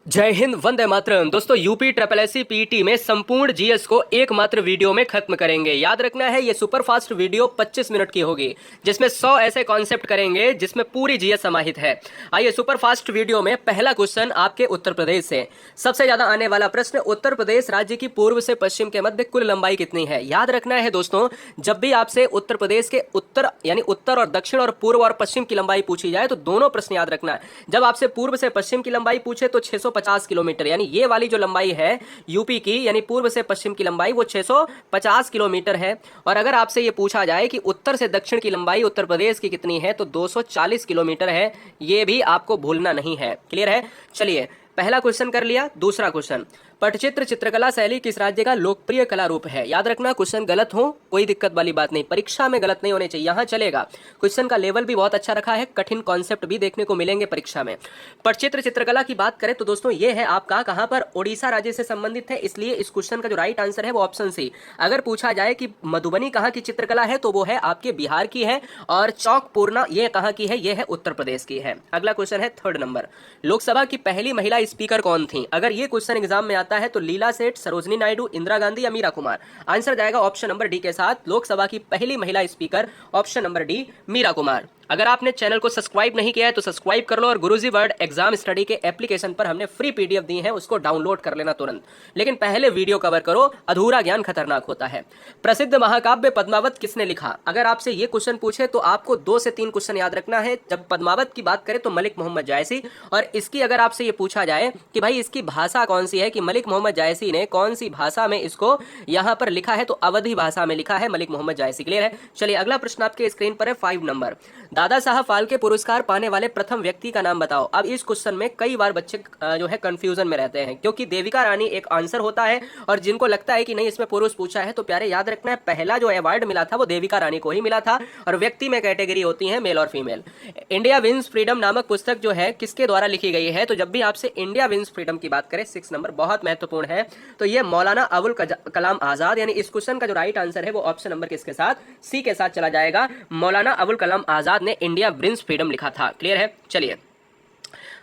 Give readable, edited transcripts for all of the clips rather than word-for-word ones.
जय हिंद, वंदे मातरम। दोस्तों, UP triple SC PT में संपूर्ण जीएस को एकमात्र वीडियो में खत्म करेंगे। याद रखना है, ये सुपर फास्ट वीडियो 25 मिनट की होगी, जिसमें 100 ऐसे कॉन्सेप्ट करेंगे जिसमें पूरी जीएस समाहित है। आइए, सुपर फास्ट वीडियो में पहला क्वेश्चन आपके उत्तर प्रदेश से। सबसे ज्यादा आने वाला प्रश्न, उत्तर प्रदेश राज्य की पूर्व से पश्चिम के मध्य कुल लंबाई कितनी है। याद रखना है दोस्तों, जब भी आपसे उत्तर प्रदेश के उत्तर यानी उत्तर और दक्षिण और पूर्व और पश्चिम की लंबाई पूछी जाए तो दोनों प्रश्न याद रखना है। जब आपसे पूर्व से पश्चिम की लंबाई पूछे तो 650 किलोमीटर, यानी ये वाली जो लंबाई है यूपी की, यानी पूर्व से पश्चिम की लंबाई, वो 650 किलोमीटर है। और अगर आपसे ये पूछा जाए कि उत्तर से दक्षिण की लंबाई उत्तर प्रदेश की कितनी है तो 240 किलोमीटर है। ये भी आपको भूलना नहीं है। क्लियर है? चलिए, पहला क्वेश्चन कर लिया। दूसरा क्वेश्चन, पटचित्र चित्रकला शैली किस राज्य का लोकप्रिय कला रूप है। याद रखना, क्वेश्चन गलत हो कोई दिक्कत वाली बात नहीं, परीक्षा में गलत नहीं होने चाहिए, यहां चलेगा। क्वेश्चन का लेवल भी बहुत अच्छा रखा है, कठिन कॉन्सेप्ट भी देखने को मिलेंगे परीक्षा में। पटचित्र चित्रकला की बात करें तो दोस्तों ये है आपका कहां पर, ओडिशा राज्य से संबंधित है, इसलिए इस क्वेश्चन का जो राइट आंसर है वो ऑप्शन सी। अगर पूछा जाए कि मधुबनी कहां की चित्रकला है तो वो है आपके बिहार की है, और चौक पूर्णा ये कहां की है, ये है उत्तर प्रदेश की है। अगला क्वेश्चन है थर्ड नंबर, लोकसभा की पहली महिला स्पीकर कौन थी। अगर ये क्वेश्चन एग्जाम में आता है तो लीला सेठ, सरोजनी नायडू, इंदिरा गांधी या मीरा कुमार। आंसर जाएगा ऑप्शन नंबर डी के साथ, लोकसभा की पहली महिला speaker option number D, Meera Kumar. अगर आपने चैनल को सब्सक्राइब नहीं किया है तो सब्सक्राइब कर लो, और गुरुजी वर्ड एग्जाम स्टडी के एप्लीकेशन पर हमने फ्री पीडीएफ दी है, उसको डाउनलोड कर लेना तुरंत। लेकिन पहले वीडियो कवर करो, अधूरा ज्ञान खतरनाक होता है। प्रसिद्ध महाकाव्य पद्मावत किसने लिखा। अगर आपसे ये क्वेश्चन पूछे तो आपको 2 से 3 क्वेश्चन याद रखना है। जब पद्मावत की बात करें तो मलिक मोहम्मद जायसी, और इसकी अगर आपसे ये पूछा जाए कि भाई इसकी भाषा कौन सी है, कि मलिक मोहम्मद जायसी ने कौन सी भाषा में इसको यहां पर लिखा है, तो अवधी भाषा में लिखा है मलिक मोहम्मद जायसी। क्लियर है? चलिए, अगला प्रश्न आपके स्क्रीन पर है 5 नंबर, दादा साहब फाल्के पुरस्कार पाने वाले प्रथम व्यक्ति का नाम बताओ। अब इस क्वेश्चन में कई बार बच्चे जो है कंफ्यूजन में रहते हैं, क्योंकि देविका रानी एक आंसर होता है, और जिनको लगता है कि नहीं इसमें पुरुष पूछा है, तो प्यारे याद रखना है, पहला जो अवार्ड मिला था वो देविका रानी को ही मिला था, और व्यक्ति में कैटेगरी होती है मेल और फीमेल। इंडिया विंस फ्रीडम नामक पुस्तक जो है किसके द्वारा लिखी गई है। तो जब भी आपसे इंडिया विंस फ्रीडम की बात करें, 6 नंबर बहुत महत्वपूर्ण है, तो ये मौलाना अबुल कलाम आजाद, यानी इस क्वेश्चन का जो राइट आंसर है वो ऑप्शन नंबर किसके साथ, सी के साथ चला जाएगा। मौलाना अबुल कलाम आजाद ने इंडिया विंस फ्रीडम लिखा था। क्लियर है? चलिए,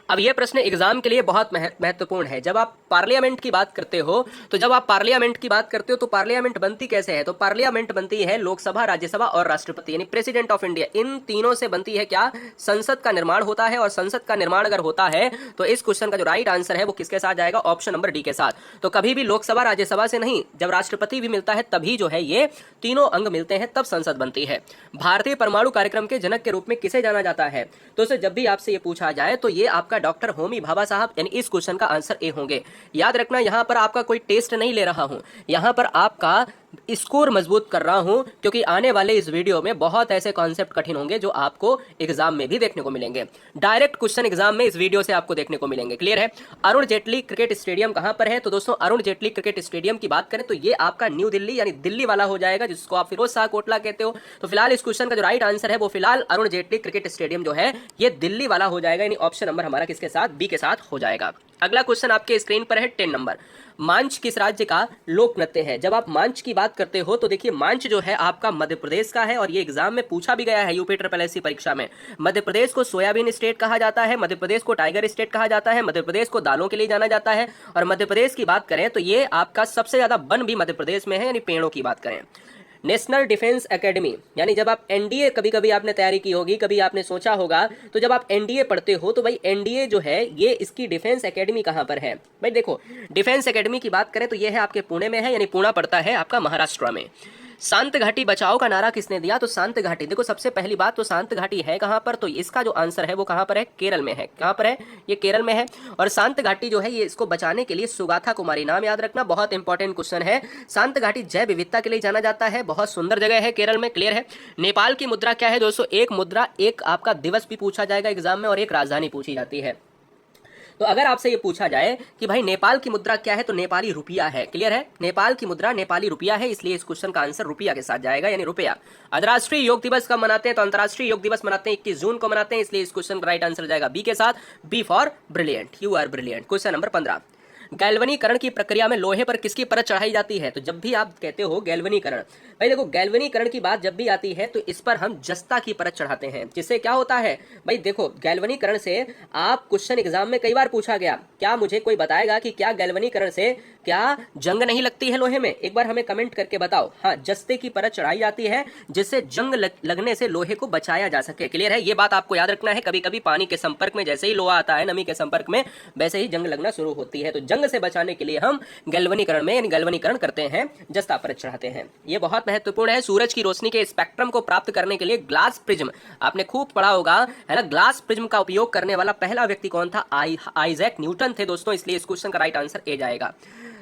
अब यह प्रश्न एग्जाम के लिए बहुत महत्वपूर्ण है। जब आप पार्लियामेंट की बात करते हो तो पार्लियामेंट बनती कैसे है। तो पार्लियामेंट बनती है लोकसभा, राज्यसभा और राष्ट्रपति, यानी प्रेसिडेंट ऑफ इंडिया, इन तीनों से बनती है क्या, संसद का निर्माण होता है। और संसद का निर्माण अगर होता है तो इस क्वेश्चन का जो राइट आंसर है वो किसके साथ जाएगा, ऑप्शन नंबर डी के साथ। तो कभी भी लोकसभा राज्यसभा से नहीं, जब राष्ट्रपति भी मिलता है तभी जो है ये तीनों अंग मिलते हैं, तब संसद बनती है। भारतीय परमाणु कार्यक्रम के जनक के रूप में किसे जाना जाता है। तो जब भी आपसे ये पूछा जाए तो ये आपका डॉक्टर होमी भाभा साहब, यानी इस क्वेश्चन का आंसर ए होंगे। याद रखना, यहां पर आपका कोई टेस्ट नहीं ले रहा हूं, यहां पर आपका स्कोर मजबूत कर रहा हूं, क्योंकि आने वाले इस वीडियो में बहुत ऐसे कॉन्सेप्ट कठिन होंगे जो आपको एग्जाम में भी देखने को मिलेंगे। डायरेक्ट क्वेश्चन एग्जाम में इस वीडियो से आपको देखने को मिलेंगे। क्लियर है? अरुण जेटली क्रिकेट स्टेडियम कहां पर है। तो दोस्तों, अरुण जेटली क्रिकेट स्टेडियम की बात करें तो ये आपका न्यू दिल्ली, यानी दिल्ली वाला हो जाएगा, जिसको आप फिरोज शाह कोटला कहते हो। तो फिलहाल इस क्वेश्चन का जो राइट आंसर है वो फिलहाल अरुण जेटली क्रिकेट स्टेडियम जो है ये दिल्ली वाला हो जाएगा, यानी ऑप्शन नंबर हमारा किसके साथ, बी के साथ हो जाएगा। अगला क्वेश्चन आपके स्क्रीन पर है 10 नंबर, मांच किस राज्य का लोक नृत्य है। जब आप मांच की बात करते हो तो देखिए, मांच जो है आपका मध्य प्रदेश का है, और ये एग्जाम में पूछा भी गया है यूपी ट्रिपल एससी परीक्षा में। मध्य प्रदेश को सोयाबीन स्टेट कहा जाता है, मध्य प्रदेश को टाइगर स्टेट कहा जाता है, मध्य प्रदेश को दालों के लिए जाना जाता है। और मध्य प्रदेश की बात करें तो ये आपका सबसे ज्यादा वन भी मध्य प्रदेश में है, यानी पेड़ों की बात करें। नेशनल डिफेंस एकेडमी, यानी जब आप एनडीए, कभी आपने तैयारी की होगी, कभी आपने सोचा होगा, तो जब आप एनडीए पढ़ते हो तो भाई एनडीए जो है ये इसकी डिफेंस एकेडमी कहां पर है। भाई देखो, डिफेंस एकेडमी की बात करें तो ये है आपके पुणे में है, यानी पुणे पड़ता है आपका महाराष्ट्र में। शांत घाटी बचाओ का नारा किसने दिया। तो शांत घाटी, देखो सबसे पहली बात तो शांत घाटी है कहां पर, तो इसका जो आंसर है वो कहां पर है, केरल में है। कहां पर है, ये केरल में है। और शांत घाटी जो है ये इसको बचाने के लिए सुगाथा कुमारी, नाम याद रखना, बहुत इंपॉर्टेंट क्वेश्चन है। शांत घाटी जैव विविधता के लिए जाना जाता है, बहुत सुंदर जगह है केरल में। क्लियर है? नेपाल की मुद्रा क्या है दोस्तों, एक मुद्रा, एक आपका दिवस भी पूछा जाएगा एग्जाम में, और एक राजधानी पूछी जाती है। तो अगर आपसे ये पूछा जाए कि भाई नेपाल की मुद्रा क्या है, तो नेपाली रुपया है। क्लियर है? नेपाल की मुद्रा नेपाली रुपया है, इसलिए इस क्वेश्चन का आंसर रुपया के साथ जाएगा, यानी रुपया। अंतर्राष्ट्रीय योग दिवस कब मनाते हैं। तो अंतर्राष्ट्रीय योग दिवस मनाते हैं 21 जून को मनाते हैं, इसलिए इस क्वेश्चन का राइट आंसर जाएगा बी के साथ, B for brilliant, you are brilliant. Question number 15, गैल्वनीकरण की प्रक्रिया में लोहे पर किसकी परत चढ़ाई जाती है? तो जब भी आप कहते हो गैल्वनीकरण, भाई देखो गैल्वनीकरण की बात जब भी आती है तो इस पर हम जस्ता की परत चढ़ाते हैं, जिससे क्या होता है भाई देखो गैल्वनीकरण से आप क्वेश्चन एग्जाम में कई बार पूछा गया, क्या मुझे कोई बताएगा कि क्या गैल्वनीकरण से क्या जंग नहीं लगती है लोहे में? एक बार हमें कमेंट करके बताओ। हाँ, जस्ते की परत चढ़ाई जाती है जिससे जंग लगने से लोहे को बचाया जा सके। क्लियर है? ये बात आपको याद रखना है। कभी कभी पानी के संपर्क में जैसे ही लोहा आता है नमी के संपर्क में, वैसे ही जंग लगना शुरू होती है। तो जंग से बचाने के लिए हम गैल्वनीकरण में यानी गैल्वनीकरण करते हैं, जस्ता परत चढ़ाते हैं। ये बहुत महत्वपूर्ण है। सूरज की रोशनी के स्पेक्ट्रम को प्राप्त करने के लिए ग्लास प्रिज्म, आपने खूब पढ़ा होगा है ना, ग्लास प्रिज्म का उपयोग करने वाला पहला व्यक्ति कौन था? आइजैक न्यूटन थे दोस्तों। इसलिए इस क्वेश्चन का राइट आंसर ए जाएगा।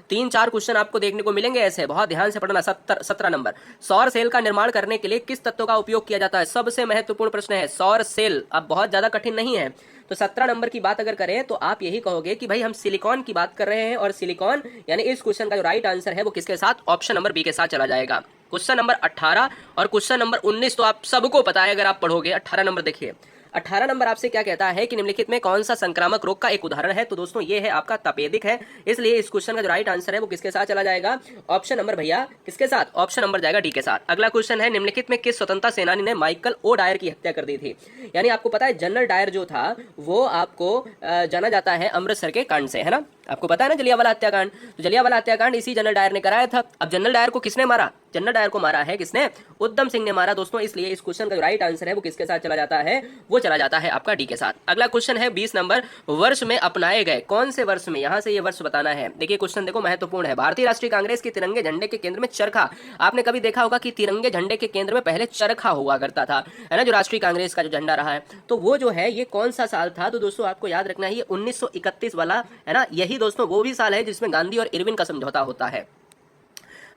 3-4 क्वेश्चन आपको देखने को मिलेंगे ऐसे, बहुत ध्यान से पढ़ना। 17 नंबर, सौर सेल का निर्माण करने के लिए किस तत्व का उपयोग किया जाता है? सबसे महत्वपूर्ण प्रश्न है सौर सेल। अब बहुत ज्यादा कठिन नहीं है। तो 17 नंबर की बात अगर करें तो आप यही कहोगे कि भाई हम सिलिकॉन की बात कर रहे हैं, और सिलिकॉन यानी इस क्वेश्चन का जो राइट आंसर है वो किसके साथ? ऑप्शन नंबर बी के साथ चला जाएगा। क्वेश्चन नंबर 18 और क्वेश्चन नंबर 19 तो आप सबको पता है अगर आप पढ़ोगे। 18 नंबर देखिए, 18 नंबर आपसे क्या कहता है कि निम्नलिखित में कौन सा संक्रामक रोग का एक उदाहरण है? तो दोस्तों ये है आपका तपेदिक है। इसलिए इस क्वेश्चन का जो राइट आंसर है वो किसके साथ चला जाएगा? ऑप्शन नंबर भैया किसके साथ? ऑप्शन नंबर जाएगा डी के साथ। अगला क्वेश्चन है, निम्नलिखित में किस स्वतंत्रता सेनानी ने माइकल ओ डायर की हत्या कर दी थी? यानी आपको पता है जनरल डायर जो था वो आपको जाना जाता है अमृतसर के कांड से, है ना? आपको पता है ना जलियांवाला हत्याकांड। तो जलियांवाला हत्याकांड इसी जनरल डायर ने कराया था। अब जनरल डायर को किसने मारा? जनरल डायर को मारा है किसने? उधम सिंह ने मारा दोस्तों। इसलिए इस क्वेश्चन का जो राइट आंसर है वो किसके साथ चला जाता है? वो चला जाता है आपका डी के साथ। अगला क्वेश्चन है 20 नंबर, वर्ष में अपनाए गए कौन से वर्ष में? यहां से ये वर्ष बताना है। देखिए क्वेश्चन देखो महत्वपूर्ण है। भारतीय राष्ट्रीय कांग्रेस के तिरंगे झंडे के केंद्र में चरखा, आपने कभी देखा होगा कि तिरंगे झंडे के केंद्र में पहले चरखा हुआ करता था, है ना, जो राष्ट्रीय कांग्रेस का जो झंडा रहा है। तो वो जो है ये कौन सा साल था? तो दोस्तों आपको याद रखना है ये 1931 वाला, है ना। यही दोस्तों वो भी साल है जिसमें गांधी और इरविन का समझौता होता है।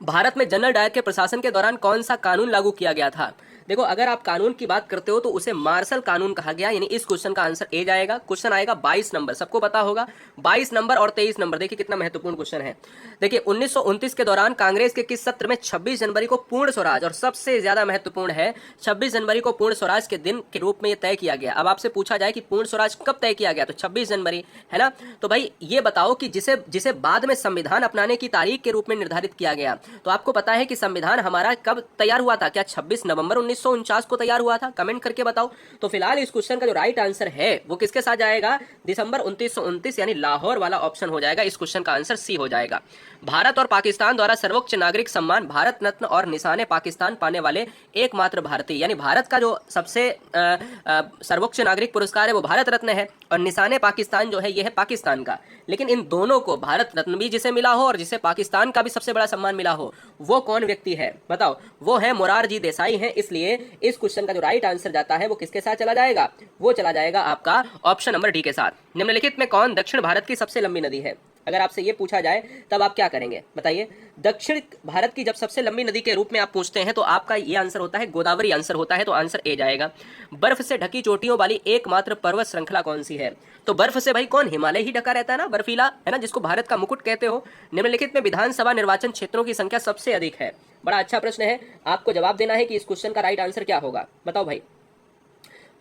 भारत में जनरल डायर के प्रशासन के दौरान कौन सा कानून लागू किया गया था? देखो अगर आप कानून की बात करते हो तो उसे मार्शल कानून कहा गया, यानी इस क्वेश्चन का आंसर ए जाएगा। क्वेश्चन आएगा 22 नंबर, सबको पता होगा 22 नंबर और 23 नंबर। देखिए कितना महत्वपूर्ण क्वेश्चन है। देखिए 1929 के दौरान कांग्रेस के किस सत्र में 26 जनवरी को पूर्ण स्वराज, और सबसे ज्यादा महत्वपूर्ण है 26 जनवरी को पूर्ण स्वराज के दिन के रूप में यह तय किया गया। अब आपसे पूछा जाए कि पूर्ण स्वराज कब तय किया गया, तो 26 जनवरी, है ना। तो भाई ये बताओ कि जिसे बाद में संविधान अपनाने की तारीख के रूप में निर्धारित किया गया। तो आपको पता है कि संविधान हमारा कब तैयार हुआ था? क्या 26 नवंबर 1949 को तैयार हुआ था? कमेंट करके बताओ। तो फिलहाल इस क्वेश्चन का जो राइट आंसर है वो किसके साथ जाएगा? दिसंबर 1929, यानी लाहौर वाला ऑप्शन हो जाएगा। इस क्वेश्चन का आंसर सी हो जाएगा। भारत और पाकिस्तान द्वारा सर्वोच्च नागरिक सम्मान भारत रत्न और निशाने पाकिस्तान पाने वाले एकमात्र भारतीय, यानी भारत का जो सबसे सर्वोच्च नागरिक पुरस्कार है वो भारत रत्न है, और निशाने पाकिस्तान जो है ये है पाकिस्तान का। लेकिन इन दोनों को, भारत रत्न भी जिसे मिला हो और जिसे पाकिस्तान का भी सबसे बड़ा सम्मान मिला हो, वो कौन व्यक्ति है बताओ? वो है मोरारजी देसाई है। इसलिए इस क्वेश्चन का जो राइट आंसर जाता है वो किसके साथ चला जाएगा? वो चला जाएगा आपका ऑप्शन नंबर डी के साथ। निम्नलिखित में कौन दक्षिण भारत की सबसे लंबी नदी है? अगर आपसे ये पूछा जाए तब आप क्या करेंगे बताइए? दक्षिण भारत की जब सबसे लंबी नदी के रूप में आप पूछते हैं तो आपका ये आंसर होता है गोदावरी आंसर होता है। तो आंसर ए जाएगा। बर्फ से ढकी चोटियों वाली एकमात्र पर्वत श्रृंखला कौन सी है? तो बर्फ से भाई कौन? हिमालय ही ढका रहता है ना, बर्फीला, है ना, जिसको भारत का मुकुट कहते हो। निम्नलिखित में विधानसभा निर्वाचन क्षेत्रों की संख्या सबसे अधिक है? बड़ा अच्छा प्रश्न है। आपको जवाब देना है कि इस क्वेश्चन का राइट आंसर क्या होगा। बताओ भाई,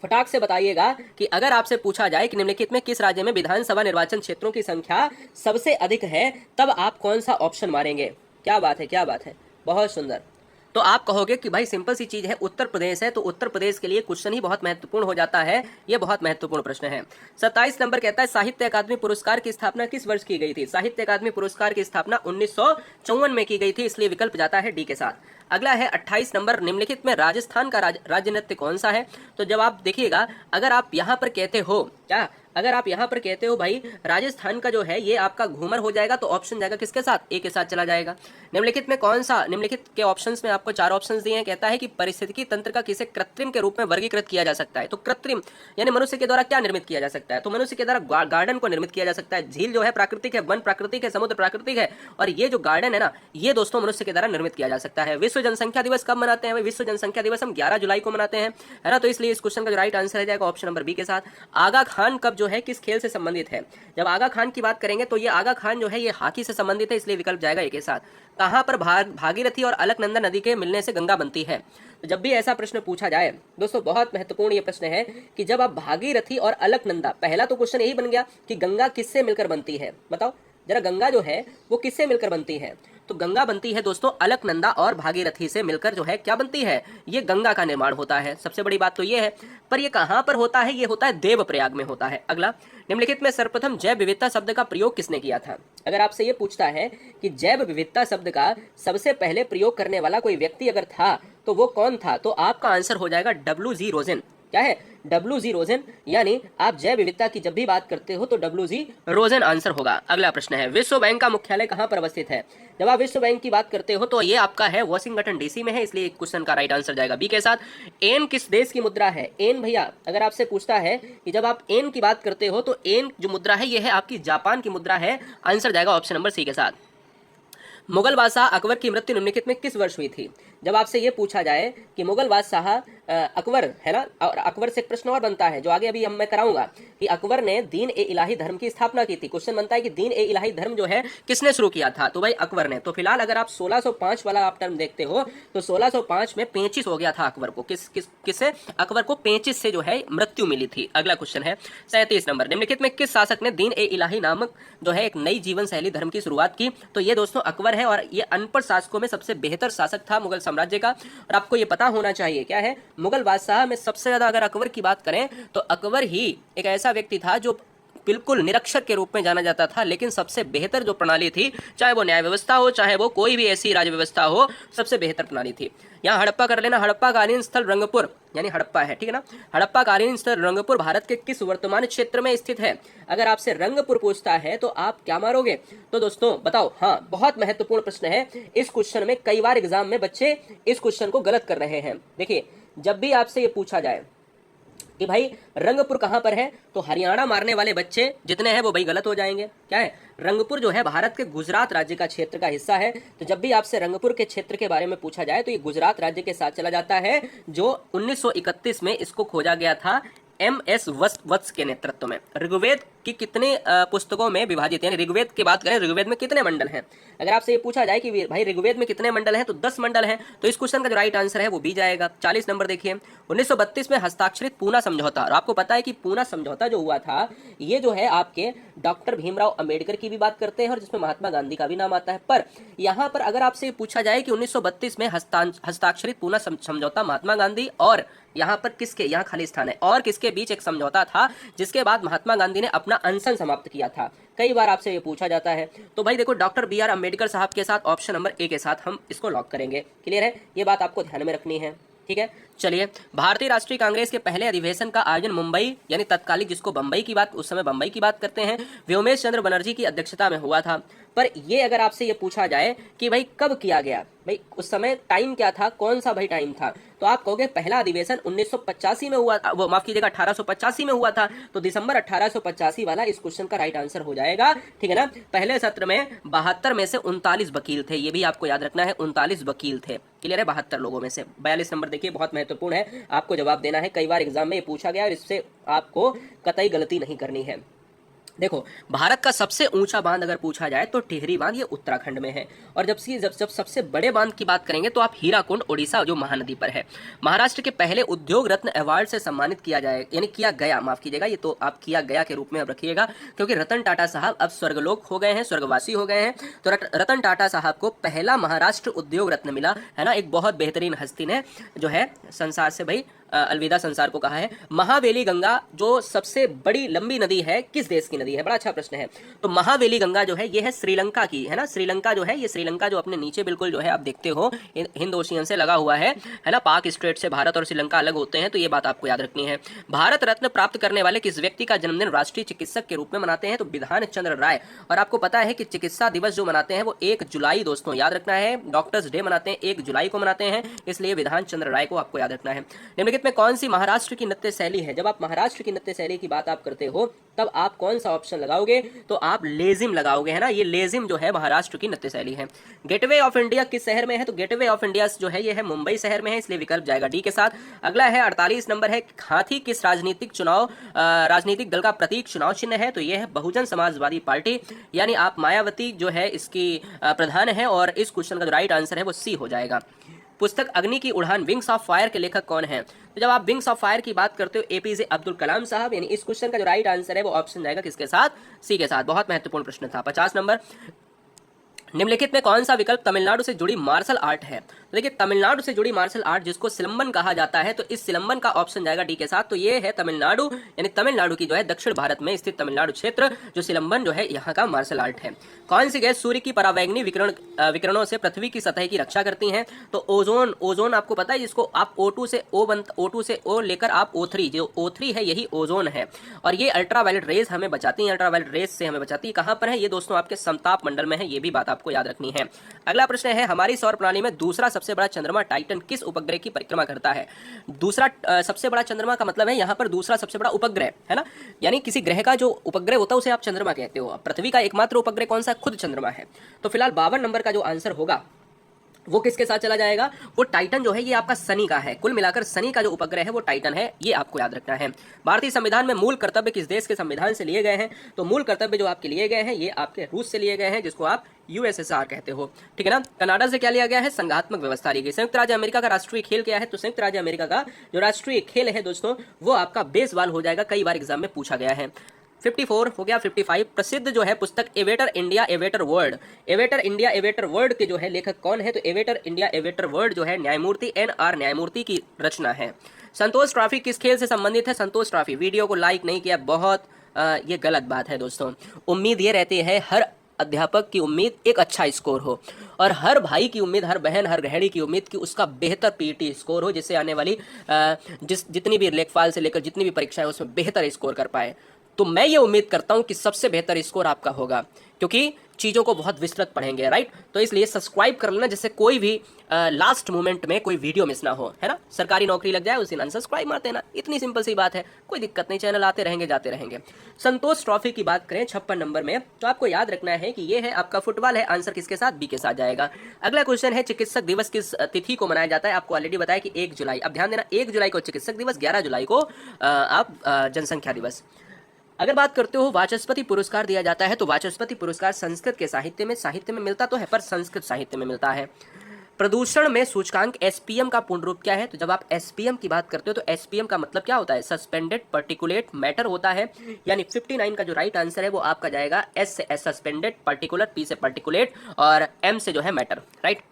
फटाक से बताइएगा कि अगर आपसे पूछा जाए कि निम्नलिखित में किस राज्य में विधानसभा निर्वाचन क्षेत्रों की संख्या सबसे अधिक है, तब आप कौन सा ऑप्शन मारेंगे? क्या बात है, क्या बात है, बहुत सुंदर। तो आप कहोगे कि भाई सिंपल सी चीज है, उत्तर प्रदेश है। तो उत्तर प्रदेश के लिए क्वेश्चन ही बहुत महत्वपूर्ण हो जाता है। यह बहुत महत्वपूर्ण प्रश्न है। 27 नंबर कहता है साहित्य अकादमी पुरस्कार की स्थापना किस वर्ष की गई थी? साहित्य अकादमी पुरस्कार की स्थापना 1954 में की गई थी। इसलिए विकल्प जाता है डी के साथ। अगला है 28 नंबर, निम्नलिखित में राजस्थान का राज्य नृत्य कौन सा है? तो जब आप देखिएगा, अगर आप यहाँ पर कहते हो क्या, अगर आप यहाँ पर कहते हो भाई राजस्थान का जो है ये आपका घूमर हो जाएगा, तो ऑप्शन जाएगा किसके साथ? ए के साथ चला जाएगा। निम्नलिखित में कौन सा, निम्नलिखित के ऑप्शंस में आपको 4 ऑप्शंस दिए हैं। कहता है कि पारिस्थितिकी तंत्र का किसे कृत्रिम के रूप में वर्गीकृत किया जा सकता है? तो कृत्रिम यानी मनुष्य के द्वारा क्या निर्मित किया जा सकता है? तो मनुष्य के द्वारा गार्डन को निर्मित किया जा सकता है। झील जो है प्राकृतिक है, वन प्राकृतिक है, समुद्र प्राकृतिक है, और ये जो गार्डन है ना, ये दोस्तों मनुष्य के द्वारा निर्मित किया जा सकता है। विश्व जनसंख्या दिवस कब मनाते हैं? विश्व जनसंख्या दिवस हम 11 जुलाई को मनाते हैं, है ना। तो इसलिए इस क्वेश्चन का जो राइट आंसर है जाएगा ऑप्शन नंबर बी के साथ। आगा खान कब जो है किस खेल से संबंधित है? जब आगा खान की बात करेंगे तो ये आगा खान जो है ये हॉकी से संबंधित है। इसलिए विकल्प जाएगा ए के साथ। कहां पर भागीरथी और अलकनंदा नदी के मिलने से गंगा बनती है? तो जब भी ऐसा प्रश्न पूछा जाए दोस्तों, बहुत महत्वपूर्ण ये प्रश्न है कि जब आप भागीरथी और अलकनंदा, पहला तो क्वेश्चन यही बन गया कि गंगा किससे मिलकर बनती है? बताओ, जरा गंगा जो है वो किससे मिलकर बनती है? तो गंगा बनती है दोस्तों अलकनंदा और भागीरथी से मिलकर जो है क्या बनती है? ये गंगा का निर्माण होता है। सबसे बड़ी बात तो ये है, पर ये कहां पर होता है? ये होता है देवप्रयाग में होता है। अगला, निम्नलिखित में सर्वप्रथम जैव विविधता शब्द का प्रयोग किसने किया था? अगर आपसे ये पूछता है कि जैव विविधता शब्द का सबसे पहले प्रयोग करने वाला कोई व्यक्ति अगर था तो वो कौन था, तो आपका आंसर हो जाएगा WG रोजेन। क्या है? WG Rosen. यानी आप जैव विविधता की जब भी बात करते हो तो WG रोजेन आंसर होगा। अगला प्रश्न है, विश्व बैंक का मुख्यालय कहां पर अवस्थित है? जब आप विश्व बैंक की बात करते हो तो ये आपका है वॉशिंगटन DC में है, इसलिए क्वेश्चन का राइट आंसर जाएगा बी के साथ। एन किस देश की मुद्रा है? एन भैया अगर आपसे पूछता है कि जब आप एन की बात करते हो तो एन जो मुद्रा है ये है आपकी जापान की मुद्रा है। आंसर जाएगा ऑप्शन नंबर सी के साथ। मुगल बादशाह अकबर की मृत्यु निम्नलिखित में किस वर्ष हुई थी? जब आपसे ये पूछा जाए कि मुगल बादशाह अकबर है ना, और अकबर से एक प्रश्न और बनता है जो आगे अभी मैं कराऊंगा कि अकबर ने दीन ए इलाही धर्म की स्थापना की थी। क्वेश्चन बनता है कि दीन ए इलाही धर्म जो है किसने शुरू किया था? तो भाई अकबर ने। तो फिलहाल अगर आप 1605 वाला आप टर्म देखते हो तो 1605 में 35 हो गया था अकबर को। किससे? अकबर को 35 से जो है मृत्यु मिली थी। अगला क्वेश्चन है 37 नंबर, निम्नलिखित में किस शासक ने दीन ए इलाही नामक जो है एक नई जीवन शैली धर्म की शुरुआत की? तो ये दोस्तों अकबर है, और ये अनपढ़ शासकों में सबसे बेहतर शासक था मुगल साम्राज्य का। और आपको ये पता होना चाहिए क्या है, मुगल बादशाह में सबसे ज्यादा अगर अकबर की बात करें तो अकबर ही एक ऐसा व्यक्ति था जो बिल्कुल निरक्षर के रूप में जाना जाता था, लेकिन सबसे बेहतर जो प्रणाली थी, चाहे वो न्याय व्यवस्था हो, चाहे वो कोई भी ऐसी राज्य व्यवस्था हो, सबसे बेहतर प्रणाली थी। यहाँ हड़प्पा कर लेना, हड़प्पा कालीन स्थल रंगपुर, यानी हड़प्पा है, ठीक है ना। हड़प्पा कालीन स्थल रंगपुर भारत के किस वर्तमान क्षेत्र में स्थित है? अगर आपसे रंगपुर पूछता है तो आप क्या मारोगे? तो दोस्तों बताओ। हाँ, बहुत महत्वपूर्ण प्रश्न है। इस क्वेश्चन में कई बार एग्जाम में बच्चे इस क्वेश्चन को गलत कर रहे हैं। देखिए, जब भी आपसे ये पूछा जाए कि भाई रंगपुर कहां पर है, तो हरियाणा मारने वाले बच्चे जितने हैं वो भाई गलत हो जाएंगे। क्या है? रंगपुर जो है भारत के गुजरात राज्य का क्षेत्र का हिस्सा है। तो जब भी आपसे रंगपुर के क्षेत्र के बारे में पूछा जाए तो ये गुजरात राज्य के साथ चला जाता है, जो 1931 में इसको खोजा गया था MS वत्स के नेतृत्व में। ऋग्वेद की कितने पुस्तकों में विभाजित, यानी ऋग्वेद की बात करें, ऋग्वेद में कितने मंडल हैं? अगर आपसे ये पूछा जाए कि भाई ऋग्वेद में कितने मंडल हैं, तो 10 मंडल हैं। तो इस क्वेश्चन का जो राइट आंसर है वो बी जाएगा। 40 नंबर देखिए, 1932 में हस्ताक्षरित पूना समझौता। और आपको पता है कि पूना समझौता जो हुआ था, ये जो है आपके डॉक्टर भीमराव अंबेडकर की भी बात करते हैं और जिसमें महात्मा गांधी का भी नाम आता है। पर यहाँ पर अगर आपसे पूछा जाए कि 1932 में हस्ताक्षरित पूना समझौता महात्मा गांधी और यहाँ पर किसके, यहाँ खाली स्थान है, और किसके बीच एक समझौता था जिसके बाद महात्मा गांधी ने अपना अनशन समाप्त किया था? कई बार आपसे ये पूछा जाता है। तो भाई देखो, डॉक्टर BR अम्बेडकर साहब के साथ ऑप्शन नंबर ए के साथ हम इसको लॉक करेंगे। क्लियर है? ये बात आपको ध्यान में रखनी है, ठीक है। चलिए, भारतीय राष्ट्रीय कांग्रेस के पहले अधिवेशन का आयोजन मुंबई, यानी तत्कालिक जिसको बम्बई की बात, उस समय बम्बई की बात करते हैं, व्योमेश चंद्र बनर्जी की अध्यक्षता में हुआ था। पर ये अगर आपसे ये पूछा जाए कि भाई कब किया गया, भाई उस समय टाइम क्या था, कौन सा भाई टाइम था, तो आप कहोगे पहला अधिवेशन 1985 में हुआ, वो माफ कीजिएगा 1885 में हुआ था। तो दिसंबर 1885 वाला इस क्वेश्चन का राइट आंसर हो जाएगा, ठीक है ना। पहले सत्र में 72 में से 39 वकील थे, ये भी आपको याद रखना है, 39 वकील थे। क्लियर है? 72 लोगों में से। 42 नंबर देखिए, बहुत महत्वपूर्ण है, आपको जवाब देना है। कई बार एग्जाम में ये पूछा गया और इससे आपको कतई गलती नहीं करनी है। देखो, भारत का सबसे ऊंचा बांध अगर पूछा जाए तो टिहरी बांध, ये उत्तराखंड में है। और जब सबसे बड़े बांध की बात करेंगे तो आप हीराकुंड ओडिशा जो महानदी पर है। महाराष्ट्र के पहले उद्योग रत्न अवार्ड से सम्मानित किया जाए, यानी किया गया, माफ कीजिएगा, ये तो आप किया गया के रूप में अब रखिएगा, क्योंकि रतन टाटा साहब अब स्वर्गलोक हो गए हैं, स्वर्गवासी हो गए हैं। तो रतन टाटा साहब को पहला महाराष्ट्र उद्योग रत्न मिला है ना। एक बहुत बेहतरीन हस्ती ने जो है संसार से भाई अलविदा संसार को कहा है। महावेली गंगा जो सबसे बड़ी लंबी नदी है, किस देश की नदी है? बड़ा अच्छा प्रश्न है। तो महावेली गंगा जो है ये है श्रीलंका की, है ना। श्रीलंका जो है, ये श्रीलंका जो अपने नीचे बिल्कुल जो है आप देखते हो हिंद ओशियन से लगा हुआ है ना। पाक स्ट्रेट से भारत और श्रीलंका अलग होते हैं, तो ये बात आपको याद रखनी है। भारत रत्न प्राप्त करने वाले किस व्यक्ति का जन्मदिन राष्ट्रीय चिकित्सक के रूप में मनाते हैं? तो विधान चंद्र राय। और आपको पता है कि चिकित्सा दिवस जो मनाते हैं वो 1 जुलाई, दोस्तों याद रखना है, डॉक्टर्स डे मनाते हैं 1 जुलाई को मनाते हैं, इसलिए विधान चंद्र राय को आपको याद रखना है। निम्नलिखित में कौन सी महाराष्ट्र की नृत्य शैली है? जब आप महाराष्ट्र की नृत्य शैली की बात आप करते हो तब आप कौन सा ऑप्शन लगाओगे? तो आप लेजिम लगाओगे, है ना। ये लेजिम जो है महाराष्ट्र की नृत्य शैली है। गेटवे ऑफ इंडिया किस शहर में है? तो गेटवे ऑफ इंडिया जो है ये है मुंबई शहर में है, इसलिए विकल्प जाएगा डी के साथ। अगला है 48 नंबर है, हाथी किस राजनीतिक दल का प्रतीक चुनाव चिन्ह है? तो ये है बहुजन समाजवादी पार्टी, यानी आप मायावती जो है इसकी प्रधान है, और इस क्वेश्चन का जो राइट आंसर है वो सी हो जाएगा। पुस्तक अग्नि की उड़ान विंग्स ऑफ फायर के लेखक कौन है? तो जब आप विंग्स ऑफ फायर की बात करते हो एपीजे अब्दुल कलाम साहब, यानी इस क्वेश्चन का जो राइट आंसर है वो ऑप्शन जाएगा किसके साथ? सी के साथ। बहुत महत्वपूर्ण प्रश्न था। 50 नंबर, निम्नलिखित में कौन सा विकल्प तमिलनाडु से जुड़ी मार्शल आर्ट है? तो देखिए तमिलनाडु से जुड़ी मार्शल आर्ट जिसको सिलंबन कहा जाता है, तो इस सिलंबन का ऑप्शन जाएगा डी के साथ। तो ये है तमिलनाडु, यानी तमिलनाडु की जो है दक्षिण भारत में स्थित तमिलनाडु क्षेत्र, जो सिलंबन जो है यहाँ का मार्शल आर्ट है। कौन सी गैस सूर्य की परावैंगनी विकिरणों से पृथ्वी की सतह की रक्षा करती हैं? तो ओजोन। ओजोन आपको पता है, जिसको आप O2 से O से O लेकर आप O3, जो O3 है यही ओजोन है, और ये अल्ट्रावायलेट रेज हमें बचाती है, अल्ट्रावायलेट रेज से हमें बचाती है। कहाँ पर है ये दोस्तों? आपके समताप मंडल में है, ये भी बात आपको याद रखनी है। अगला प्रश्न है, हमारी सौर प्रणाली में दूसरा सबसे बड़ा चंद्रमा टाइटन किस उपग्रह की परिक्रमा करता है? दूसरा सबसे बड़ा चंद्रमा का मतलब है यहाँ पर दूसरा सबसे बड़ा उपग्रह, है ना, यानी किसी ग्रह का जो उपग्रह होता है उसे आप चंद्रमा कहते हो। पृथ्वी का एकमात्र उपग्रह कौन सा? खुद चंद्रमा है। तो फिलहाल 52 नंबर का जो आंसर होगा वो किसके साथ चला जाएगा? वो टाइटन जो है ये आपका शनि का है। कुल मिलाकर शनि का जो उपग्रह है वो टाइटन है, ये आपको याद रखना है। भारतीय संविधान में मूल कर्तव्य किस देश के संविधान से लिए गए हैं? तो मूल कर्तव्य जो आपके लिए गए हैं ये आपके रूस से लिए गए हैं, जिसको आप USSR कहते हो, ठीक है ना। कनाडा से क्या लिया गया है? संघात्मक व्यवस्था ली गई। संयुक्त राज्य अमेरिका का राष्ट्रीय खेल क्या है? तो संयुक्त राज्य अमेरिका का जो राष्ट्रीय खेल है दोस्तों वो आपका बेसबॉल हो जाएगा, कई बार एग्जाम में पूछा गया है। 54 हो गया। 55, प्रसिद्ध जो है पुस्तक avatar India avatar world, avatar India avatar world के जो है लेखक कौन है? तो एवेटर इंडिया एवेटर वर्ल्ड जो है न्यायमूर्ति NR न्यायमूर्ति की रचना है। संतोष ट्रॉफी किस खेल से संबंधित है? संतोष ट्रॉफी, वीडियो को लाइक नहीं किया, बहुत ये गलत बात है दोस्तों। उम्मीद ये रहती है, हर अध्यापक की उम्मीद एक अच्छा स्कोर हो, और हर भाई की उम्मीद, हर बहन, हर गृहिणी की उम्मीद कि उसका बेहतर पीटी स्कोर हो, जिससे आने वाली जितनी भी लेखपाल से लेकर जितनी भी परीक्षाएं उसमें बेहतर स्कोर कर पाए। तो मैं ये उम्मीद करता हूं कि सबसे बेहतर स्कोर आपका होगा, क्योंकि चीज़ों को बहुत विस्तृत पढ़ेंगे, राइट। तो इसलिए सब्सक्राइब कर लेना, जिससे कोई भी लास्ट मोमेंट में कोई वीडियो मिस ना हो, है ना। सरकारी नौकरी लग जाए उस दिन अनसब्सक्राइब मार देना, इतनी सिंपल सी बात है, कोई दिक्कत नहीं, चैनल आते रहेंगे जाते रहेंगे। संतोष ट्रॉफी की बात करें 56 नंबर में, तो आपको याद रखना है कि ये है आपका फुटबॉल है। आंसर किसके साथ? बी के साथ जाएगा। अगला क्वेश्चन है, चिकित्सक दिवस किस तिथि को मनाया जाता है? आपको ऑलरेडी बताया कि 1 जुलाई। अब ध्यान देना, 1 जुलाई को चिकित्सक दिवस, 11 जुलाई को आप जनसंख्या दिवस। अगर बात करते हो वाचस्पति पुरस्कार दिया जाता है, तो वाचस्पति पुरस्कार संस्कृत के साहित्य में मिलता तो है, पर संस्कृत साहित्य में मिलता है। प्रदूषण में सूचकांक SPM का पूर्ण रूप क्या है? तो जब आप SPM की बात करते हो तो SPM का मतलब क्या होता है? सस्पेंडेड पार्टिकुलेट मैटर होता है, यानी 59 का जो राइट आंसर है वो आपका जाएगा S से सस्पेंडेड, पार्टिकुलर, P से पार्टिकुलेट और M से जो है मैटर, राइट।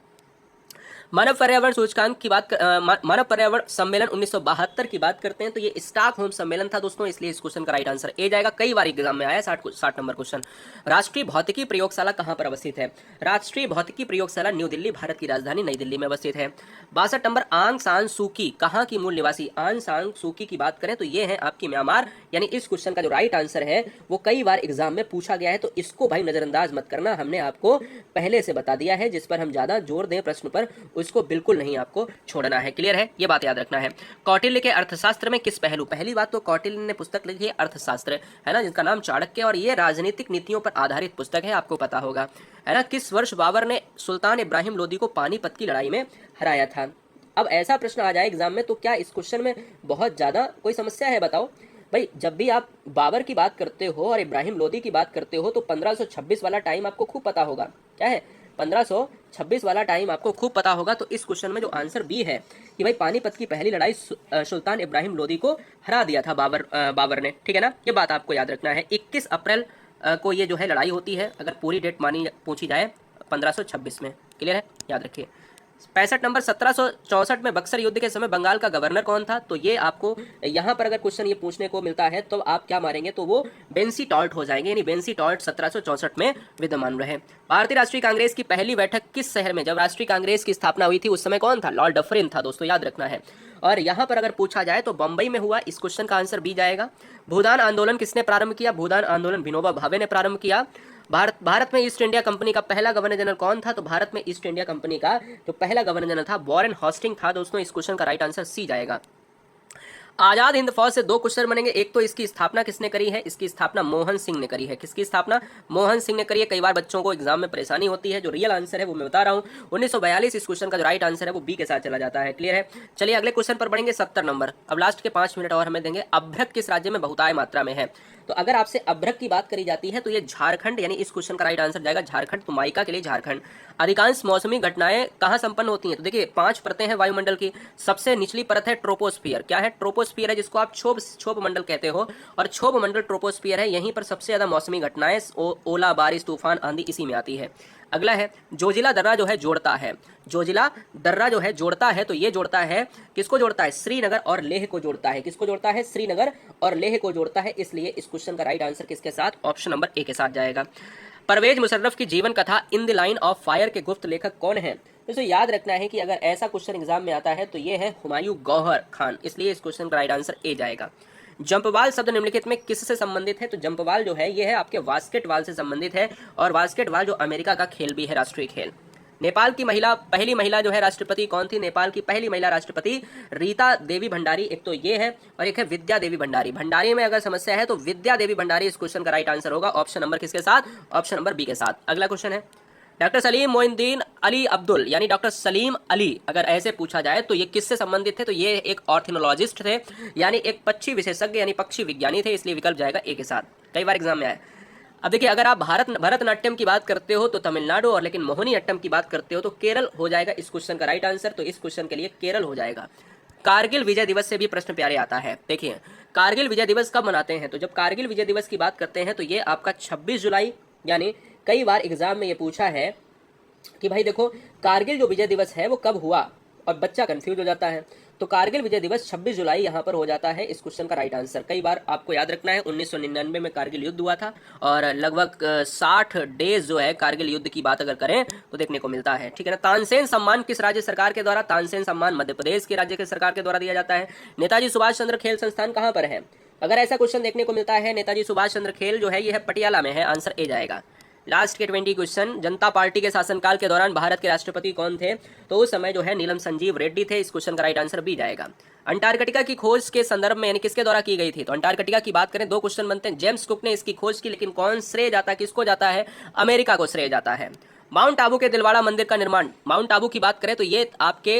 मानव पर्यावरण सूचकांक की बात मानव पर्यावरण सम्मेलन 1972 की बात करते हैं, तो ये स्टॉकहोम सम्मेलन था दोस्तों, इसलिए इस क्वेश्चन का राइट आंसर ए जाएगा। कई बार एग्जाम में आया 60 नंबर क्वेश्चन। राष्ट्रीय भौतिकी प्रयोगशाला कहां पर अवस्थित है? राष्ट्रीय भौतिकी प्रयोगशाला न्यू दिल्ली, भारत की राजधानी नई दिल्ली में अवस्थित है। 62 नंबर, आंग सान सूकी कहां की मूल निवासी? आंग सान सूकी की बात करें तो ये है आपकी म्यांमार, यानी इस क्वेश्चन का जो राइट आंसर है वो कई बार एग्जाम में पूछा गया है, तो इसको भाई नजरअंदाज मत करना, हमने आपको पहले से बता दिया है। जिस पर हम ज्यादा जोर दें प्रश्न पर, उसको बिल्कुल नहीं आपको छोड़ना है। क्लियर है? ये बात याद रखना है। कौटिल्य के अर्थशास्त्र में किस पहलू? पहली बात तो कौटिल्य ने पुस्तक लिखी है अर्थशास्त्र, है ना, जिसका नाम चाणक्य, और ये राजनीतिक नीतियों पर आधारित पुस्तक है, आपको पता होगा, है ना। किस वर्ष बाबर ने सुल्तान इब्राहिम लोदी को पानीपत की लड़ाई में हराया था? अब ऐसा प्रश्न आ जाए एग्जाम में, तो क्या इस क्वेश्चन में बहुत ज्यादा कोई समस्या है? बताओ भाई, जब भी आप बाबर की बात करते हो और इब्राहिम लोदी की बात करते हो तो 1526 वाला टाइम आपको खूब पता होगा। क्या है? 1526 वाला टाइम आपको खूब पता होगा। तो इस क्वेश्चन में जो आंसर बी है कि भाई पानीपत की पहली लड़ाई सुल्तान इब्राहिम लोदी को हरा दिया था बाबर ने, ठीक है ना। ये बात आपको याद रखना है। 21 अप्रैल को ये जो है लड़ाई होती है, अगर पूरी डेट पूछी जाए 1526 में। क्लियर है? याद रखिए। 65 नंबर, 1764 में बक्सर युद्ध के समय बंगाल का गवर्नर कौन था? तो ये आपको यहाँ पर अगर क्वेश्चन ये पूछने को मिलता है तो आप क्या मारेंगे? तो वो बेंसी टॉल्ट हो जाएंगे, यानी बेंसी टॉल्ट 1764 में विद्यमान रहे। भारतीय राष्ट्रीय कांग्रेस की पहली बैठक किस शहर में? जब राष्ट्रीय कांग्रेस की स्थापना हुई थी उस समय कौन था? लॉर्ड डफरिन था दोस्तों, याद रखना है। और यहाँ पर अगर पूछा जाए तो बंबई में हुआ। इस क्वेश्चन का आंसर बी जाएगा। भूदान आंदोलन किसने प्रारंभ किया? भूदान आंदोलन विनोबा भावे ने प्रारंभ किया। भारत में ईस्ट इंडिया कंपनी का पहला गवर्नर जनरल कौन था? तो भारत में ईस्ट इंडिया कंपनी का जो पहला गवर्नर जनरल था वॉरेन हॉस्टिंग था दोस्तों। इस क्वेश्चन का राइट आंसर सी जाएगा। आजाद हिंद फौज से दो क्वेश्चन बनेंगे। एक तो इसकी स्थापना किसने करी है, इसकी स्थापना मोहन सिंह ने करी है। किसकी स्थापना? मोहन सिंह ने करी है। कई बार बच्चों को एग्जाम में परेशानी होती है, जो रियल आंसर है वो मैं बता रहा हूँ 1942। इस क्वेश्चन का जो राइट आंसर है वो बी के साथ चला जाता है। क्लियर है? चलिए अगले क्वेश्चन पर बढ़ेंगे। 70 नंबर। अब लास्ट के 5 मिनट और हमें देंगे। अभ्रक किस राज्य में बहुतायत मात्रा में है? तो अगर आपसे अभ्रक की बात करी जाती है तो ये झारखंड, यानी इस क्वेश्चन का राइट आंसर जाएगा झारखंड। तो माइका के लिए झारखंड। अधिकांश मौसमी घटनाएं कहाँ संपन्न होती हैं? तो देखिए 5 परतें हैं वायुमंडल की। सबसे निचली परत है ट्रोपोस्फियर। क्या है? ट्रोपोस्फियर है, जिसको आप क्षोभ मंडल कहते हो, और क्षोभ मंडल ट्रोपोस्फियर है। यहीं पर सबसे ज्यादा मौसमी घटनाएं ओला, बारिश, तूफान, आंधी इसी में आती है। अगला है जोजिला दर्रा जो है जोड़ता है। जोजिला दर्रा जो है जोड़ता है, तो ये जोड़ता है, किसको जोड़ता है? श्रीनगर और लेह को जोड़ता है। किसको जोड़ता है? श्रीनगर और लेह को जोड़ता है। इसलिए इस क्वेश्चन का राइट आंसर किसके साथ? ऑप्शन नंबर ए के साथ जाएगा। परवेज मुशर्रफ की जीवन कथा in the line of fire के गुप्त लेखक कौन है? तो याद रखना है कि अगर ऐसा क्वेश्चन एग्जाम में आता है तो ये है हुमायूं गौहर खान। इसलिए इस क्वेश्चन का राइट आंसर ए जाएगा। जंपवाल शब्द निम्नलिखित में किससे संबंधित है? तो जंपवाल जो है ये है आपके बास्केटबॉल से संबंधित है, और बास्केटबॉल जो अमेरिका का खेल भी है, राष्ट्रीय खेल। नेपाल की पहली महिला जो है राष्ट्रपति कौन थी? नेपाल की पहली महिला राष्ट्रपति रीता देवी भंडारी। एक तो ये है और एक है विद्या देवी भंडारी। भंडारी में अगर समस्या है तो विद्या देवी भंडारी इस क्वेश्चन का राइट आंसर होगा। ऑप्शन नंबर किसके साथ? ऑप्शन नंबर बी के साथ। अगला क्वेश्चन है डॉक्टर सलीम मोइनुद्दीन अली अब्दुल, यानी डॉक्टर सलीम अली, अगर ऐसे पूछा जाए तो ये किससे संबंधित थे? तो ये एक ऑर्थिनोलॉजिस्ट थे, यानी एक पक्षी विशेषज्ञ, यानी पक्षी विज्ञानी थे। इसलिए विकल्प जाएगा ए के साथ। कई बार एग्जाम में आया। अब देखिए अगर आप भरतनाट्यम की बात करते हो तो तमिलनाडु, और लेकिन मोहिनीअट्टम की बात करते हो तो केरल हो जाएगा इस क्वेश्चन का राइट आंसर। तो इस क्वेश्चन के लिए केरल हो जाएगा। कारगिल विजय दिवस से भी प्रश्न प्यारे आता है। देखिए कारगिल विजय दिवस कब मनाते हैं? तो जब कारगिल विजय दिवस की बात करते हैं तो ये आपका 26 जुलाई, यानी कई बार एग्जाम में ये पूछा है कि भाई देखो कारगिल जो विजय दिवस है वो कब हुआ, और बच्चा कंफ्यूज हो जाता है। तो कारगिल विजय दिवस 26 जुलाई यहाँ पर हो जाता है इस क्वेश्चन का राइट आंसर। कई बार आपको याद रखना है 1999 में कारगिल युद्ध हुआ था, और लगभग 60 डेज जो है कारगिल युद्ध की बात अगर करें तो देखने को मिलता है। ठीक है ना? तानसेन सम्मान किस राज्य सरकार के द्वारा? तानसेन सम्मान मध्य प्रदेश के राज्य के सरकार के द्वारा दिया जाता है। नेताजी सुभाष चंद्र खेल संस्थान कहाँ पर है? अगर ऐसा क्वेश्चन देखने को मिलता है, नेताजी सुभाष चंद्र खेल जो है ये है पटियाला में है। आंसर ए जाएगा। लास्ट के 20 क्वेश्चन, जनता पार्टी के शासनकाल के दौरान भारत के राष्ट्रपति कौन थे? तो उस समय जो है नीलम संजीव रेड्डी थे। इस क्वेश्चन का राइट आंसर बी जाएगा। अंटार्कटिका की खोज के संदर्भ में यानी किसके द्वारा की गई थी? तो अंटार्कटिका की बात करें, दो क्वेश्चन बनते हैं। जेम्स कुक ने इसकी खोज की, लेकिन कौन श्रेय जाता है? किसको जाता है? अमेरिका को श्रेय जाता है। माउंट आबू के दिलवाड़ा मंदिर का निर्माण, माउंट आबू की बात करें तो ये आपके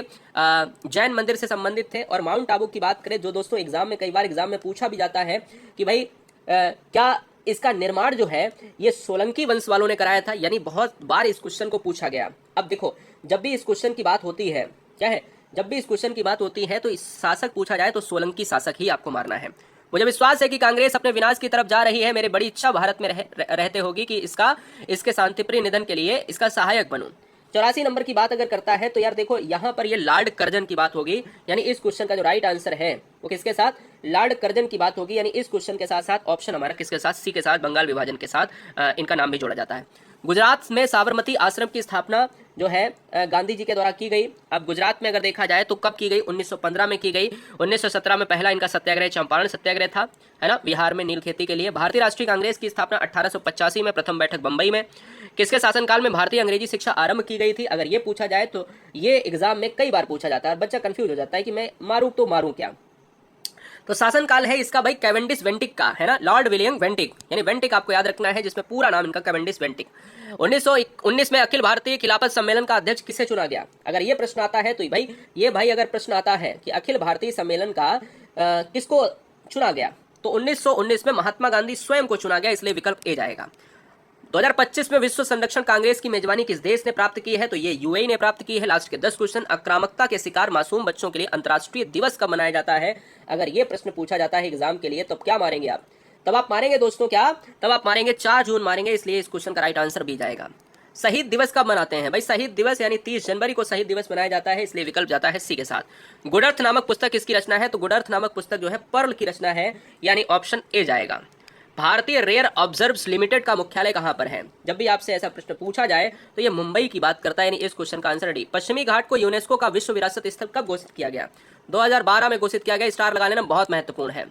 जैन मंदिर से संबंधित थे। और माउंट आबू की बात करें जो दोस्तों एग्जाम में, कई बार एग्जाम में पूछा भी जाता है कि भाई क्या इसका निर्माण जो है ये सोलंकी वंश वालों ने कराया था, यानी बहुत बार इस क्वेश्चन को पूछा गया। अब देखो जब भी इस क्वेश्चन की बात होती है, क्या है, जब भी इस क्वेश्चन की बात होती है तो इस शासक पूछा जाए तो सोलंकी शासक ही आपको मारना है। मुझे विश्वास है कि कांग्रेस अपने विनाश की तरफ जा रही है। मेरी बड़ी इच्छा भारत में रहते होगी कि इसके शांतिप्रिय निधन के लिए इसका सहायक बनूं। 84 नंबर की बात अगर करता है तो यार देखो यहाँ पर ये लॉर्ड कर्जन की बात होगी, यानी इस क्वेश्चन का जो राइट आंसर है वो किसके साथ? लॉर्ड कर्जन की बात होगी, यानी इस क्वेश्चन के साथ साथ ऑप्शन हमारा किसके साथ? सी के साथ, बंगाल विभाजन के साथ इनका नाम भी जोड़ा जाता है। गुजरात में साबरमती आश्रम की स्थापना जो है गांधी जी के द्वारा की गई। अब गुजरात में अगर देखा जाए तो कब की गई? 1915 में की गई। 1917 में पहला इनका सत्याग्रह चंपारण सत्याग्रह था, है ना, बिहार में नील खेती के लिए। भारतीय राष्ट्रीय कांग्रेस की स्थापना 1885 में, प्रथम बैठक बंबई में। किसके शासनकाल में भारतीय अंग्रेजी शिक्षा आरंभ की गई थी? अगर ये पूछा जाए तो ये एग्जाम में कई बार पूछा जाता है, बच्चा कंफ्यूज हो जाता है कि मैं मारूं तो मारूं क्या। तो शासनकाल है इसका भाई कैवेंडिश वेंटिक का, है ना, लॉर्ड विलियम वेंटिक, यानी वेंटिक आपको याद रखना है, जिसमें पूरा नाम इनका कैवेंडिश वेंटिक। 1919 में अखिल भारतीय खिलाफत सम्मेलन का अध्यक्ष किसे चुना गया? अगर ये प्रश्न आता है तो भाई अगर प्रश्न आता है कि अखिल भारतीय सम्मेलन का किसको चुना गया, तो 1919 में महात्मा गांधी स्वयं को चुना गया। इसलिए विकल्प ए जाएगा। 2025 में विश्व संरक्षण कांग्रेस की मेजबानी किस देश ने प्राप्त की है? तो ये यूएई ने प्राप्त की है। लास्ट के 10 क्वेश्चन, आक्रामकता के शिकार मासूम बच्चों के लिए अंतर्राष्ट्रीय दिवस कब मनाया जाता है? अगर ये प्रश्न पूछा जाता है एग्जाम के लिए, तब क्या मारेंगे आप? तब आप मारेंगे दोस्तों क्या? तब आप मारेंगे 4 जून मारेंगे। इसलिए इस क्वेश्चन का राइट आंसर भी जाएगा। शहीद दिवस कब मनाते हैं? भाई शहीद दिवस यानी 30 जनवरी को शहीद दिवस मनाया जाता है। इसलिए विकल्प जाता है सी के साथ। गुडर्थ नामक पुस्तक किसकी रचना है? तो गुडर्थ नामक पुस्तक जो है पर्ल की रचना है, यानी ऑप्शन ए जाएगा। भारतीय रेयर ऑब्जर्व्स लिमिटेड का मुख्यालय कहां पर है? जब भी आपसे ऐसा प्रश्न पूछा जाए तो ये मुंबई की बात करता है, यानी इस क्वेश्चन का आंसर डी। पश्चिमी घाट को यूनेस्को का विश्व विरासत स्थल कब घोषित किया गया? 2012 में घोषित किया गया। स्टार लगा लेना, बहुत महत्वपूर्ण है।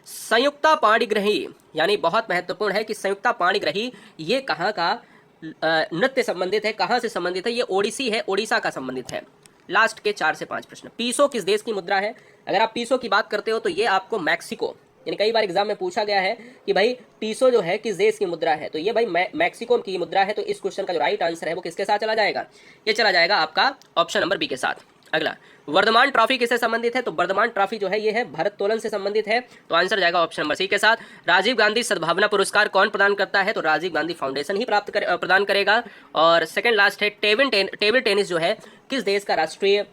संयुक्ता पाणिग्रही, यानी बहुत महत्वपूर्ण है कि संयुक्ता पाणिग्रही ये कहाँ का नृत्य संबंधित है, कहाँ से संबंधित है? ये ओडिसी है, ओडिशा का संबंधित है। लास्ट के 4 से 5 प्रश्न। पीसो किस देश की मुद्रा है? अगर आप पीसो की बात करते हो तो ये आपको मैक्सिको, यानी कई बार एग्जाम में पूछा गया है कि भाई पीसो जो है किस देश की मुद्रा है, तो ये भाई मैक्सिको की मुद्रा है। तो इस क्वेश्चन का जो राइट आंसर है वो किसके साथ चला जाएगा? ये चला जाएगा आपका ऑप्शन नंबर बी के साथ। अगला, वर्धमान ट्रॉफी किससे संबंधित है? तो वर्धमान ट्रॉफी जो है ये है भारोत्तोलन से संबंधित है, तो आंसर जाएगा ऑप्शन नंबर सी के साथ। राजीव गांधी सद्भावना पुरस्कार कौन प्रदान करता है? तो राजीव गांधी फाउंडेशन ही प्रदान करेगा। और सेकंड लास्ट है, टेबल टेनिस जो है किस देश का राष्ट्रीय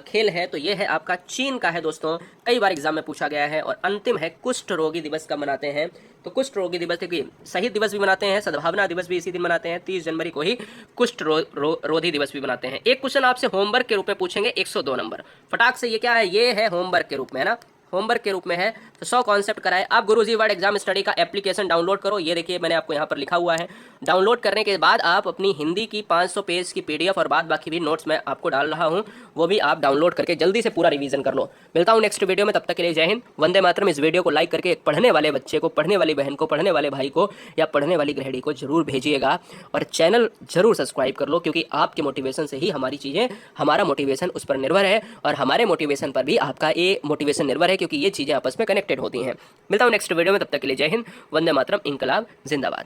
खेल है? तो ये है आपका चीन का है दोस्तों, कई बार एग्जाम में पूछा गया है। और अंतिम है, कुष्ठ रोगी दिवस कब मनाते हैं? तो कुष्ठ रोगी दिवस देखिए शहीद दिवस भी मनाते हैं, सद्भावना दिवस भी इसी दिन मनाते हैं, 30 जनवरी को ही कुष्ठ रोधी दिवस भी मनाते हैं। एक क्वेश्चन आपसे होमवर्क के रूप में पूछेंगे 102 नंबर, फटाक से। ये क्या है? ये है होमवर्क के रूप में, है ना, होमवर्क के रूप में है। तो 100 कॉन्सेप्ट कराए। आप गुरुजी वर्ड एग्जाम स्टडी का एप्लीकेशन डाउनलोड करो, ये देखिए मैंने आपको यहाँ पर लिखा हुआ है। डाउनलोड करने के बाद आप अपनी हिंदी की 500 पेज की पीडीएफ और बाद बाकी भी नोट्स मैं आपको डाल रहा हूँ, वो भी आप डाउनलोड करके जल्दी से पूरा रिवीजन कर लो। मिलता हूँ नेक्स्ट वीडियो में, तब तक के लिए जय हिंद, वंदे मातरम। इस वीडियो को लाइक करके एक पढ़ने वाले बच्चे को, पढ़ने वाली बहन को, पढ़ने वाले भाई को या पढ़ने वाली गृहिणी को जरूर भेजिएगा। और चैनल जरूर सब्सक्राइब कर लो, क्योंकि आपके मोटिवेशन से ही हमारी चीज़ें, हमारा मोटिवेशन उस पर निर्भर है और हमारे मोटिवेशन पर भी आपका ये मोटिवेशन निर्भर है, क्योंकि ये चीज़ें आपस में कनेक्टेड होती हैं। मिलता हूँ नेक्स्ट वीडियो में, तब तक के लिए जय हिंद, वंदे मातरम, इंकलाब जिंदाबाद।